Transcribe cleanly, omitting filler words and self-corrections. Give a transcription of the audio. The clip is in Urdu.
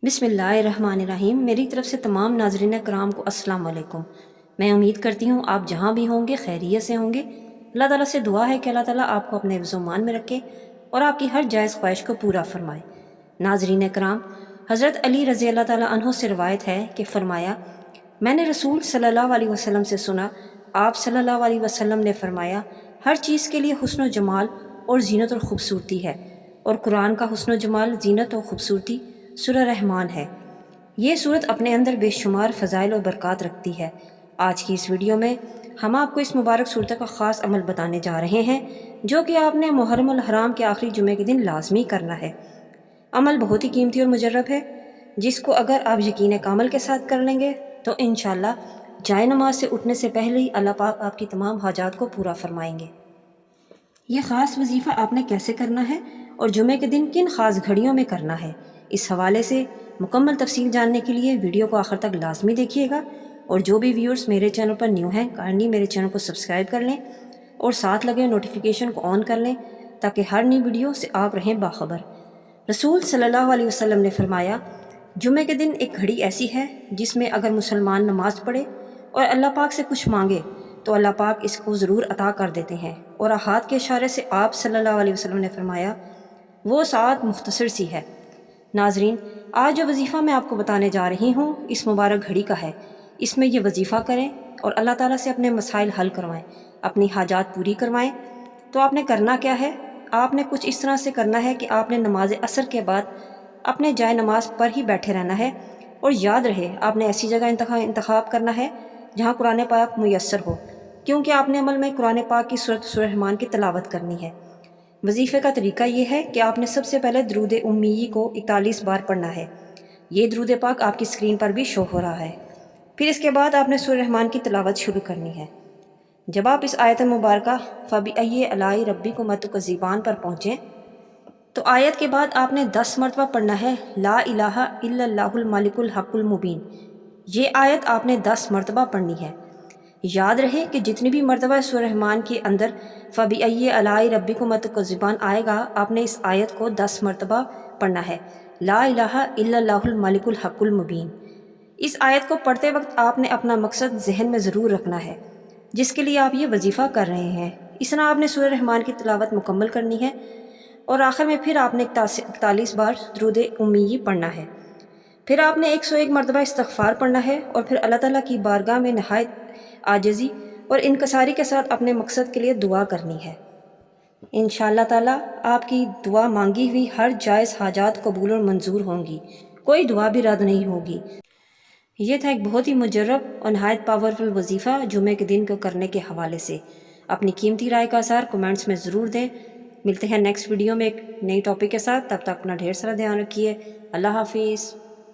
بسم اللہ الرحمن الرحیم۔ میری طرف سے تمام ناظرین کرام کو السلام علیکم۔ میں امید کرتی ہوں آپ جہاں بھی ہوں گے خیریت سے ہوں گے۔ اللہ تعالیٰ سے دعا ہے کہ اللہ تعالیٰ آپ کو اپنے حفظ و امان میں رکھے اور آپ کی ہر جائز خواہش کو پورا فرمائے۔ ناظرین کرام، حضرت علی رضی اللہ تعالیٰ عنہ سے روایت ہے کہ فرمایا، میں نے رسول صلی اللہ علیہ وسلم سے سنا، آپ صلی اللہ علیہ وسلم نے فرمایا، ہر چیز کے لیے حسن و جمال اور زینت اور خوبصورتی ہے، اور قرآن کا حسن و جمال، زینت اور خوبصورتی سورہ رحمان ہے۔ یہ صورت اپنے اندر بے شمار فضائل و برکات رکھتی ہے۔ آج کی اس ویڈیو میں ہم آپ کو اس مبارک صورت کا خاص عمل بتانے جا رہے ہیں جو کہ آپ نے محرم الحرام کے آخری جمعے کے دن لازمی کرنا ہے۔ عمل بہت ہی قیمتی اور مجرب ہے، جس کو اگر آپ یقین کامل کے ساتھ کر لیں گے تو انشاءاللہ جائے نماز سے اٹھنے سے پہلے ہی اللہ پاک آپ کی تمام حاجات کو پورا فرمائیں گے۔ یہ خاص وظیفہ آپ نے کیسے کرنا ہے اور جمعے کے دن کن خاص گھڑیوں میں کرنا ہے، اس حوالے سے مکمل تفصیل جاننے کے لیے ویڈیو کو آخر تک لازمی دیکھیے گا۔ اور جو بھی ویورز میرے چینل پر نیو ہیں، کائنڈلی میرے چینل کو سبسکرائب کر لیں اور ساتھ لگے نوٹیفیکیشن کو آن کر لیں تاکہ ہر نئی ویڈیو سے آپ رہیں باخبر۔ رسول صلی اللہ علیہ وسلم نے فرمایا، جمعے کے دن ایک گھڑی ایسی ہے جس میں اگر مسلمان نماز پڑھے اور اللہ پاک سے کچھ مانگے تو اللہ پاک اس کو ضرور عطا کر دیتے ہیں۔ اور ہاتھ کے اشارے سے آپ صلی اللہ علیہ وسلم نے فرمایا، وہ ساعت مختصر سی ہے۔ ناظرین، آج جو وظیفہ میں آپ کو بتانے جا رہی ہوں اس مبارک گھڑی کا ہے۔ اس میں یہ وظیفہ کریں اور اللہ تعالیٰ سے اپنے مسائل حل کروائیں، اپنی حاجات پوری کروائیں۔ تو آپ نے کرنا کیا ہے؟ آپ نے کچھ اس طرح سے کرنا ہے کہ آپ نے نماز عصر کے بعد اپنے جائے نماز پر ہی بیٹھے رہنا ہے، اور یاد رہے آپ نے ایسی جگہ انتخاب کرنا ہے جہاں قرآن پاک میسر ہو، کیونکہ آپ نے عمل میں قرآن پاک کی سورہ رحمان کی تلاوت کرنی ہے۔ وظیفے کا طریقہ یہ ہے کہ آپ نے سب سے پہلے درود امی کو 41 بار پڑھنا ہے۔ یہ درود پاک آپ کی اسکرین پر بھی شو ہو رہا ہے۔ پھر اس کے بعد آپ نے سورہ رحمان کی تلاوت شروع کرنی ہے۔ جب آپ اس آیت مبارکہ فَبِأَيِّ آلَاءِ رَبِّكُمَا تُكَذِّبَانِ پر پہنچیں تو آیت کے بعد آپ نے 10 مرتبہ پڑھنا ہے لا الہ الا اللہ الملک الحق المبین۔ یہ آیت آپ نے 10 مرتبہ پڑھنی ہے۔ یاد رہے کہ جتنی بھی مرتبہ سورہ رحمان کے اندر فَبِأَيِّ آلَاءِ رَبِّكُمَا تُكَذِّبَانِ آئے گا، آپ نے اس آیت کو 10 مرتبہ پڑھنا ہے، لا الہ الا اللہ الملک الحق المبین۔ اس آیت کو پڑھتے وقت آپ نے اپنا مقصد ذہن میں ضرور رکھنا ہے جس کے لیے آپ یہ وظیفہ کر رہے ہیں۔ اس طرح آپ نے سورہ رحمان کی تلاوت مکمل کرنی ہے، اور آخر میں پھر آپ نے 41 بار درود امی پڑھنا ہے۔ پھر آپ نے 101 مرتبہ استغفار پڑھنا ہے، اور پھر اللہ تعالیٰ کی بارگاہ میں نہایت عاجزی اور انکساری کے ساتھ اپنے مقصد کے لیے دعا کرنی ہے۔ انشاءاللہ تعالیٰ آپ کی دعا مانگی ہوئی ہر جائز حاجات قبول اور منظور ہوں گی، کوئی دعا بھی رد نہیں ہوگی۔ یہ تھا ایک بہت ہی مجرب اور نہایت پاورفل وظیفہ جمعے کے دن کو کرنے کے حوالے سے۔ اپنی قیمتی رائے کا اثر کمنٹس میں ضرور دیں۔ ملتے ہیں نیکسٹ ویڈیو میں ایک نئی ٹاپک کے ساتھ، تب تک اپنا ڈھیر سارا دھیان رکھیے۔ اللہ حافظ۔